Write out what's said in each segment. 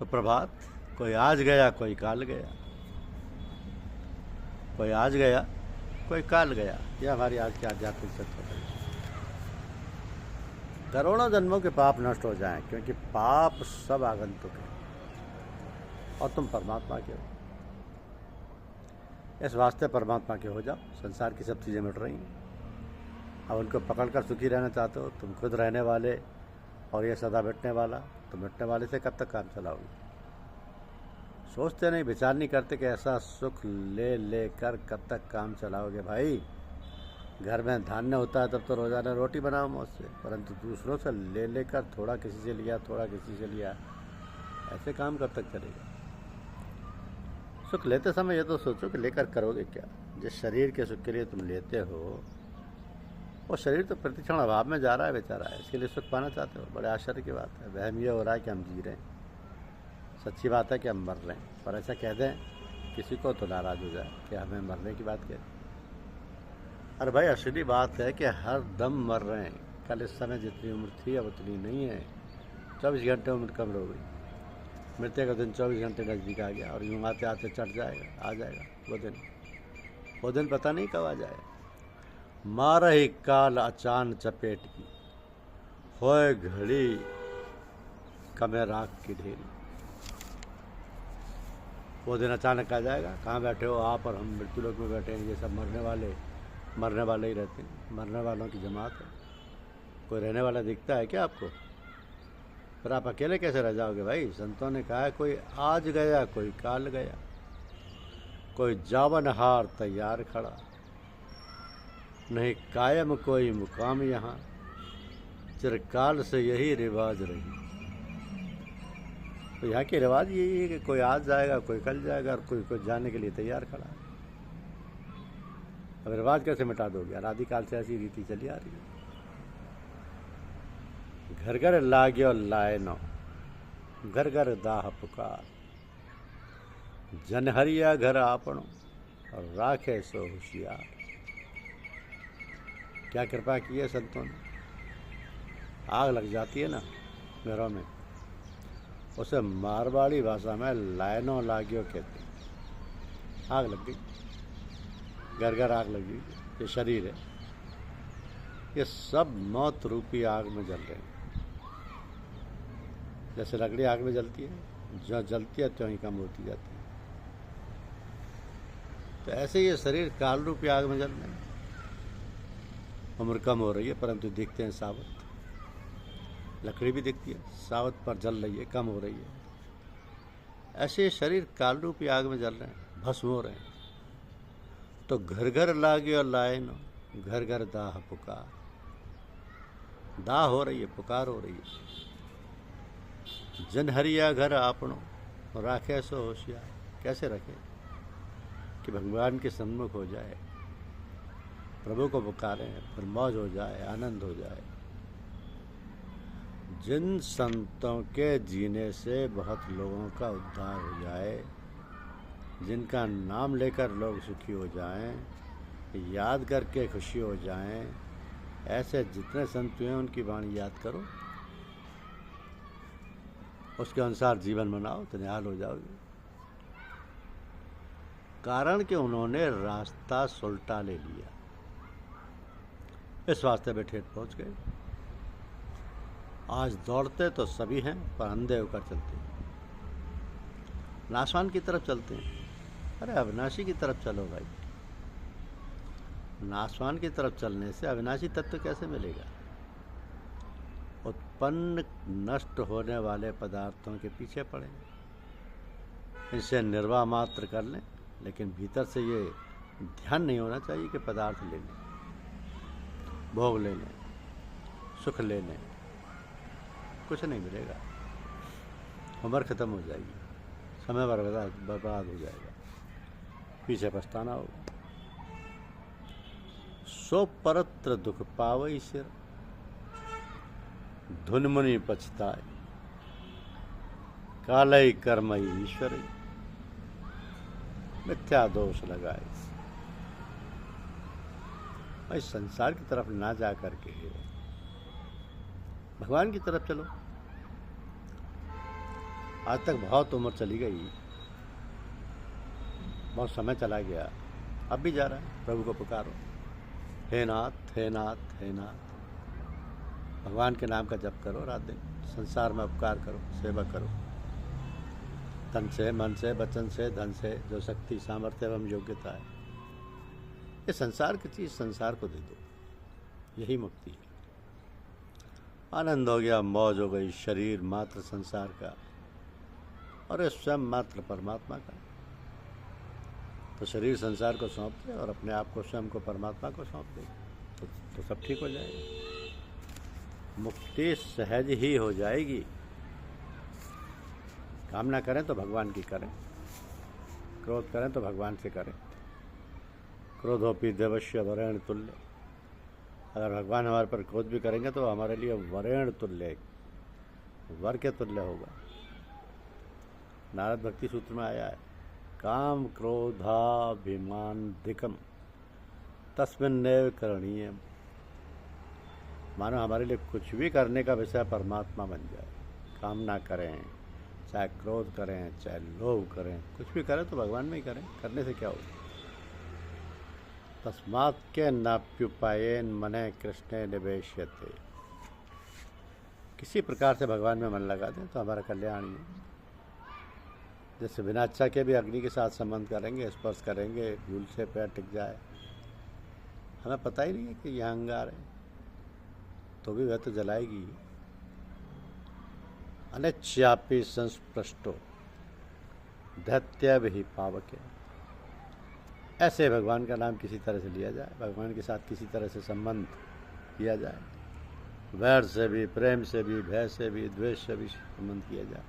सुप्रभात। कोई आज गया कोई काल गया, कोई आज गया कोई काल गया। यह हमारी आज की आध्यात्मिक सत्य है। करोड़ों जन्मों के पाप नष्ट हो जाएं, क्योंकि पाप सब आगंतुक है और तुम परमात्मा के हो। इस वास्ते परमात्मा के हो जाओ। संसार की सब चीज़ें मिट रही हैं, अब उनको पकड़कर सुखी रहना चाहते हो। तुम खुद रहने वाले और ये सदा मिटने वाला, तो मिटने वाले से कब तक काम चलाओगे? सोचते नहीं, विचार नहीं करते कि ऐसा सुख ले लेकर कब तक काम चलाओगे भाई। घर में धान्य होता है तब तो रोज़ाना रोटी बनाओ मौज से, परंतु दूसरों से ले लेकर थोड़ा किसी से लिया थोड़ा किसी से लिया, ऐसे काम कब तक चलेगा? सुख लेते समय ये तो सोचो कि लेकर करोगे क्या। जिस शरीर के सुख के लिए तुम लेते हो, वो शरीर तो प्रतिक्षण अभाव में जा रहा है बेचारा है, इसके लिए सुख पाना चाहते हो। बड़े आश्चर्य की बात है। वहम ये हो रहा है कि हम जी रहे हैं, सच्ची बात है कि हम मर रहे हैं। पर ऐसा कह दें किसी को तो नाराज़ हो जाए कि हमें मरने की बात कह। अरे भाई, असली बात है कि हर दम मर रहे हैं। कल इस समय जितनी उम्र थी अब उतनी नहीं है। 24 घंटे उम्र कम हो गई। मृत्यु का दिन 24 घंटे नज़दीक आ गया और यूँ आते आते चढ़ जाएगा, आ जाएगा वो दिन पता नहीं कब आ जाएगा। मार ही काल अचान चपेट की, होए घड़ी कमे राख की ढेरी। वो दिन अचानक आ जाएगा। कहाँ बैठे हो आप और हम मृत्यु लोक में बैठे हैं। ये सब मरने वाले ही रहते हैं। मरने वालों की जमात है। कोई रहने वाला दिखता है क्या आपको? फिर आप अकेले कैसे रह जाओगे भाई? संतों ने कहा है कोई आज गया कोई काल गया, कोई जावन हार तैयार खड़ा, नहीं कायम कोई मुकाम यहाँ, चिरकाल से यही रिवाज रही। तो यहाँ के रिवाज यही है कि कोई आज जाएगा कोई कल जाएगा और कोई जाने के लिए तैयार खड़ा है। अब रिवाज कैसे मिटा दोगे? अनादिकाल से ऐसी रीति चली आ रही है। घर घर लाग्यो लायनो, घर घर दाह पुकार, जनहरिया घर आपनो और राखे सो होशियार। क्या कृपा की है संतों ने। आग लग जाती है ना घरों में, उसे मारवाड़ी भाषा में लायनो लाग्यो कहते हैं। आग लग गई, घर घर आग लगी। ये शरीर है, ये सब मौत रूपी आग में जल रहे हैं। जैसे लकड़ी आग में जलती है, जो जलती है त्यों ही कम होती जाती है। तो ऐसे ये शरीर काल रूपी आग में जल रहे हैं। उम्र कम हो रही है परंतु दिखते हैं सावत। लकड़ी भी दिखती है सावत, पर जल रही है, कम हो रही है। ऐसे शरीर काल रूपी आग में जल रहे हैं, भस्म हो रहे हैं। तो घर घर लागे और लायनो, घर घर दाह पुकार। दाह हो रही है, पुकार हो रही है। जनहरिया घर आपनो राखे सो होशियार। कैसे रखे? कि भगवान के सम्मुख हो जाए, प्रभु को पुकारें, फिर मौज हो जाए, आनंद हो जाए। जिन संतों के जीने से बहुत लोगों का उद्धार हो जाए, जिनका नाम लेकर लोग सुखी हो जाएं, याद करके खुशी हो जाएं, ऐसे जितने संत हैं उनकी वाणी याद करो, उसके अनुसार जीवन बनाओ तो निहाल हो जाओगे। कारण कि उन्होंने रास्ता सुलटा ले लिया, इस वास्ते वे ठेठ पहुंच गए। आज दौड़ते तो सभी हैं पर अंधे होकर चलते हैं, नासवान की तरफ चलते हैं। अरे अविनाशी की तरफ चलो भाई। नासवान की तरफ चलने से अविनाशी तत्व कैसे मिलेगा? उत्पन्न नष्ट होने वाले पदार्थों के पीछे पड़े, इनसे निर्वाह मात्र कर लें, लेकिन भीतर से ये ध्यान नहीं होना चाहिए कि पदार्थ ले लें, भोग ले लें, सुख ले लें। कुछ नहीं मिलेगा, उम्र खत्म हो जाएगी, समय बर्बाद हो जाएगा, पीछे पछताना होगा। सो परत्र दुख पावई सिर, धुन मुनि पछताए, कालई कर्मई ईश्वरी, मिथ्या दोष लगाए। भाई संसार की तरफ ना जा करके भगवान की तरफ चलो। आज तक बहुत उम्र चली गई, बहुत समय चला गया, अब भी जा रहा है। प्रभु को पुकारो, हे नाथ हे नाथ हे नाथ। भगवान के नाम का जप करो रात दिन, संसार में उपकार करो, सेवा करो, तन से, मन से, वचन से, धन से, जो शक्ति सामर्थ्य एवं योग्यता है। ये संसार की चीज़ संसार को दे दो, यही मुक्ति है। आनंद हो गया, मौज हो गई, शरीर मात्र संसार का और ये स्वयं मात्र परमात्मा का। तो शरीर संसार को सौंप दे और अपने आप को, स्वयं को परमात्मा को सौंप दे, तो सब ठीक हो जाएगा। मुक्ति सहज ही हो जाएगी। कामना करें तो भगवान की करें, क्रोध करें तो भगवान से करें। क्रोधोपि देवस्य वरेण तुल्य। अगर भगवान हमारे पर क्रोध भी करेंगे तो हमारे लिए वरेण तुल्य, वर के तुल्य होगा। नारद भक्ति सूत्र में आया है, काम क्रोधाभिमानधिकम तस्मिन्नेव करणीयम। मानो हमारे लिए कुछ भी करने का विषय परमात्मा बन जाए। कामना करें, चाहे क्रोध करें, चाहे लोभ करें, कुछ भी करें तो भगवान में ही करें। करने से क्या होगा? तस्मात् के नाप्युपायेन मने कृष्णे निवेश्यते। किसी प्रकार से भगवान में मन लगा दें तो हमारा कल्याण ही है। जैसे बिना इच्छा के भी अग्नि के साथ संबंध करेंगे, स्पर्श करेंगे, धूल से पैर टिक जाए, हमें पता ही नहीं है कि यह अंगार है, तो भी वह तो जलाएगी। अनिच्छापि संस्पृष्टो धैत्यव ही पावके। ऐसे भगवान का नाम किसी तरह से लिया जाए, भगवान के साथ किसी तरह से संबंध किया जाए, वैर से भी, प्रेम से भी, भय से भी, द्वेष से भी संबंध किया जाए,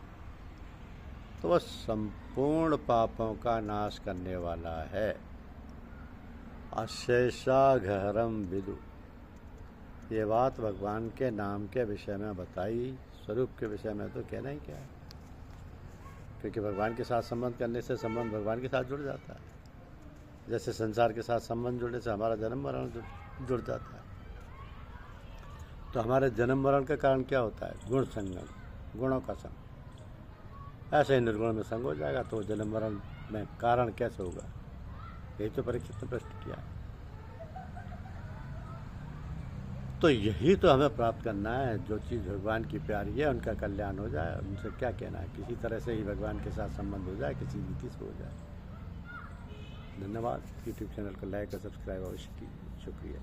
तो वह संपूर्ण पापों का नाश करने वाला है। अशेषाघहरम विदु। ये बात भगवान के नाम के विषय में बताई, स्वरूप के विषय में तो कहना ही क्या है। क्योंकि भगवान के साथ संबंध करने से संबंध भगवान के साथ जुड़ जाता है। जैसे संसार के साथ संबंध जुड़ने से हमारा जन्म मरण जुड़ जाता है। तो हमारे जन्म मरण का कारण क्या होता है? गुण संगम, गुणों का संग। ऐसे ही निर्गुण में संग हो जाएगा तो जन्म मरण में कारण कैसे होगा? यही तो परीक्षित ने प्रश्न किया है। तो यही तो हमें प्राप्त करना है। जो चीज़ भगवान की प्यारी है उनका कल्याण हो जाए, उनसे क्या कहना है, किसी तरह से ही भगवान के साथ संबंध हो जाए, किसी रीति से हो जाए। धन्यवाद। यूट्यूब चैनल को लाइक और सब्सक्राइब अवश्य कीजिए। शुक्रिया।